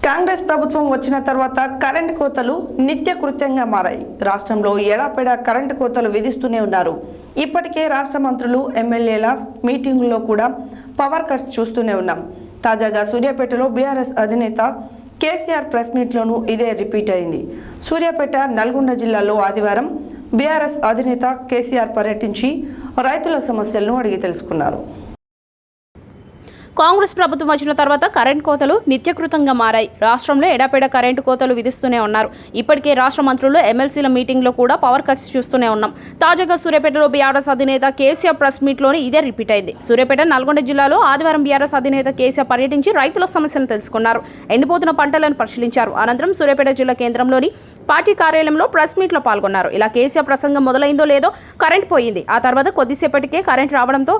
కాంగ్రెస్ ప్రభుత్వం వచ్చిన తర్వాత కరెంటు కోతలు నిత్యకృత్యంగా మారాయి. రాష్ట్రంలో ఎడాపెడా కరెంటు కోతలు విధిస్తూనే ఉన్నారు. ఇప్పటికే రాష్ట్ర మంత్రులు ఎమ్మెల్యేల మీటింగుల్లో కూడా పవర్ కట్స్ చూస్తూనే ఉన్నాం. తాజాగా సూర్యాపేటలో బీఆర్ఎస్ అధినేత కేసీఆర్ ప్రెస్ మీట్లోనూ ఇదే రిపీట్ అయింది. సూర్యాపేట, నల్గొండ జిల్లాలో ఆదివారం బీఆర్ఎస్ అధినేత కేసీఆర్ పర్యటించి రైతుల సమస్యలను అడిగి తెలుసుకున్నారు. కాంగ్రెస్ ప్రభుత్వం వచ్చిన తర్వాత కరెంటు కోతలు నిత్యకృతంగా మారాయి. రాష్ట్రంలో ఎడాపెడా కరెంటు కోతలు విధిస్తూనే ఉన్నారు. ఇప్పటికే రాష్ట్ర మంత్రులు ఎమ్మెల్సీల మీటింగ్లో కూడా పవర్ కట్స్ చూస్తూనే ఉన్నాం. తాజాగా సూర్యాపేటలో బీఆర్ఎస్ అధినేత కేసీఆర్ ప్రెస్ మీట్లోని ఇదే రిపీట్ అయింది. సూర్యాపేట, నల్గొండ జిల్లాలో ఆదివారం బీఆర్ఎస్ అధినేత కేసీఆర్ పర్యటించి రైతుల సమస్యలను తెలుసుకున్నారు. ఎండిపోతున్న పంటలను పరిశీలించారు. అనంతరం సూర్యాపేట జిల్లా కేంద్రంలోని పార్టీ కార్యాలయంలో ప్రెస్ మీట్లో పాల్గొన్నారు. ఇలా కేసీఆర్ ప్రసంగం మొదలైందో లేదో కరెంట్ పోయింది. ఆ తర్వాత కొద్దిసేపటికే కరెంట్ రావడంతో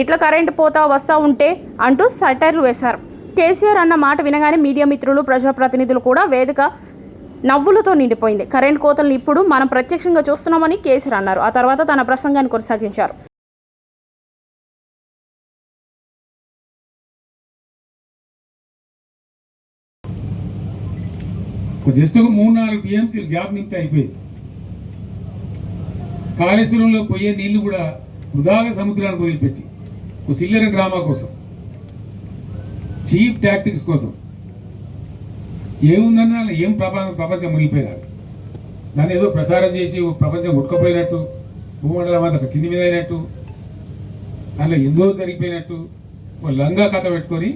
ఇట్లా కరెంటు పోతా వస్తూ ఉంటే అంటూ సెటైర్లు వేశారు. కేసీఆర్ అన్న మాట వినగానే మీడియా మిత్రులు, ప్రజాప్రతినిధులు కూడా వేదిక నవ్వులతో నిండిపోయింది. కరెంటు కోతలను ఇప్పుడు మనం ప్రత్యక్షంగా చూస్తున్నామని కేసీఆర్ అన్నారు. ఆ తర్వాత తన ప్రసంగాన్ని కొనసాగించారు. జస్ట్ ఒక 3-4 టీఎంసీలు గ్యాప్ నింపితే అయిపోయింది. కాళేశ్వరంలో పోయే నీళ్లు కూడా వృధాగా సముద్రానికి వదిలిపెట్టి ఒక చిల్లర డ్రామా కోసం, చీప్ టాక్టిక్స్ కోసం ఏముందన్నా ఏం ప్రపంచం మునిగిపోయినారు. దాన్ని ఏదో ప్రచారం చేసి ప్రపంచం ఉట్టుకపోయినట్టు, భూమండలం అంతా కింది మీద అయినట్టు, దాంట్లో ఎందో జరిగిపోయినట్టు ఒక లంగా కథ పెట్టుకొని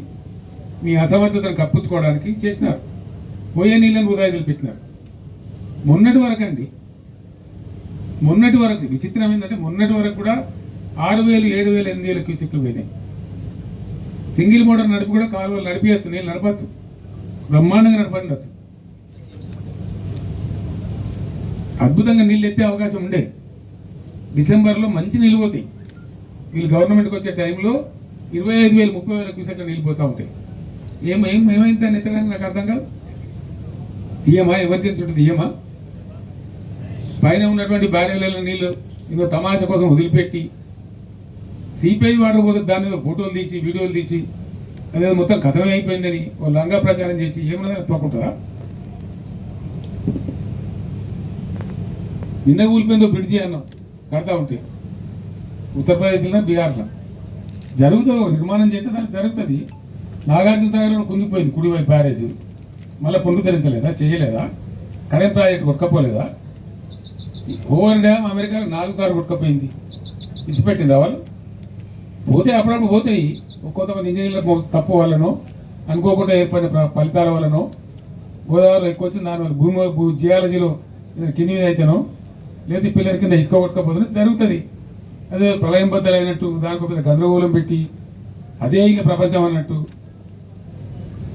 మీ అసమర్థతను కప్పించుకోవడానికి చేసినారు. పోయే నీళ్ళని వృధా వదిలిపెట్టినారు. మొన్నటి వరకు విచిత్రం ఏంటంటే మొన్నటి వరకు కూడా 6,000, 7,000, 8,000 క్యూసెక్లు పోయినాయి. సింగిల్ మోటార్ నడిపి కూడా కాలువలు నడిపించచ్చు, నీళ్ళు నడపచ్చు, బ్రహ్మాండంగా నడపండచ్చు. అద్భుతంగా నీళ్ళు ఎత్తే అవకాశం ఉండే. డిసెంబర్లో మంచి నీళ్ళు పోతాయి. వీళ్ళు గవర్నమెంట్కి వచ్చే టైంలో 25,000, 30,000 క్యూసెక్ల నీళ్ళు పోతూ ఉంటాయి. ఏమైంది దాన్ని ఎత్తడానికి నాకు అర్థం కాదు. తీయమా? ఎమర్జెన్సీ ఉంటుంది తీయమా? పైన ఉన్నటువంటి బ్యారేళ్లలో నీళ్ళు ఇంకో తమాషా కోసం వదిలిపెట్టి సిపిఐ వాటర్ పోతే దాని మీద ఫోటోలు తీసి, వీడియోలు తీసి అదే మొత్తం కథమే అయిపోయిందని ఓ లంగా ప్రచారం చేసి ఏమన్నా తోకుంటుందా? నిన్న కూలిపోయిందో బ్రిడ్జి అన్నాం కడతా ఉంటే ఉత్తరప్రదేశ్లో, బీహార్లో జరుగుతుంది. నిర్మాణం చేస్తే దానికి జరుగుతుంది. నాగార్జున సాగర్లో కుంగిపోయింది కుడివైపు బ్యారేజ్, మళ్ళీ పునరుద్ధరించలేదా? చేయలేదా? కడెం ప్రాజెక్ట్ కొట్టుకపోలేదా? ఓవర్ డ్యామ్ అమెరికాలో 4 సార్లు కొట్టుకపోయింది. ఇచ్చిపెట్టిందా వాళ్ళు? పోతే అప్పుడప్పుడు పోతాయి. కొంతమంది ఇంజనీర్ల తప్పు వల్లనో, అనుకోకుండా ఏర్పడిన ఫలితాల వల్లనో, గోదావరిలో ఎక్కువ వచ్చింది దానివల్ల భూమి జియాలజీలో కింది మీద అయితేనో, లేదా పిల్లల కింద ఇసుక కొట్టుకపోతే జరుగుతుంది. అదే ప్రళయం బద్దలైనట్టు దానికి పెద్ద గందరగోళం పెట్టి అదే ఇక ప్రపంచం అన్నట్టు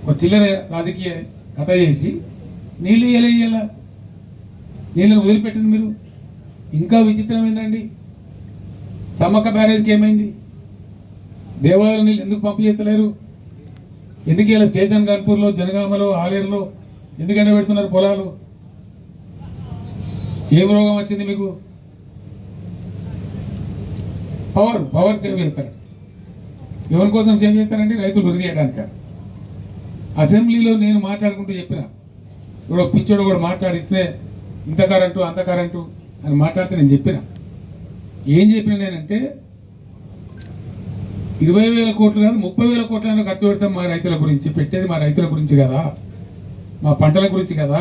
ఒక చిల్లర రాజకీయ కథ చేసి నీళ్ళు ఇయ్యాల నీళ్ళని వదిలిపెట్టింది మీరు. ఇంకా విచిత్రం ఏందండి, సమ్మక్క బ్యారేజ్కి ఏమైంది? దేవాలయ నీళ్ళు ఎందుకు పంపు చేస్తలేరు? ఎందుకు ఇలా స్టేషన్ కాన్పూర్లో, జనగామలో, ఆలేరులో ఎందుకు ఎండబెడుతున్నారు పొలాలు? ఏం రోగం వచ్చింది మీకు? పవర్ సేవ్ చేస్తారు. ఎవరి కోసం సేవ్ చేస్తారండి? రైతులు వృద్ధి చేయడానిక? అసెంబ్లీలో నేను మాట్లాడుకుంటూ చెప్పిన, ఇప్పుడు పిచ్చోడు కూడా మాట్లాడితే ఇంత కరెంటు అంత కరెంటు అని మాట్లాడితే నేను చెప్పిన, ఏం చెప్పిన నేనంటే 20,000 కోట్లు కాదు 30,000 కోట్లైనా ఖర్చు పెడతాం మా రైతుల గురించి. పెట్టేది మా రైతుల గురించి కదా, మా పంటల గురించి కదా.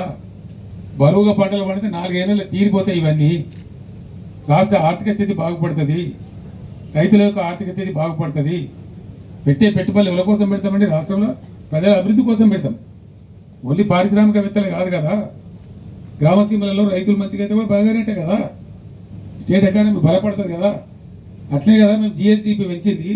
బరువుగా పంటలు పండితే 4 ఏళ్ళలో తీరిపోతాయి ఇవన్నీ. రాష్ట్ర ఆర్థిక స్థితి బాగుపడుతుంది, రైతుల యొక్క ఆర్థిక స్థితి బాగుపడుతుంది. పెట్టే పెట్టుబడులు ఎవరి కోసం పెడతామండి? రాష్ట్రంలో ప్రజల అభివృద్ధి కోసం పెడతాం. ఓన్లీ పారిశ్రామికవేత్తలే కాదు కదా, గ్రామసీమలలో రైతులు మంచిగా అయితే కూడా బాగానేటే కదా, స్టేట్ ఎకానమీ బలపడుతుంది కదా. అట్లే కదా మేము జిఎస్డిపి పెంచింది.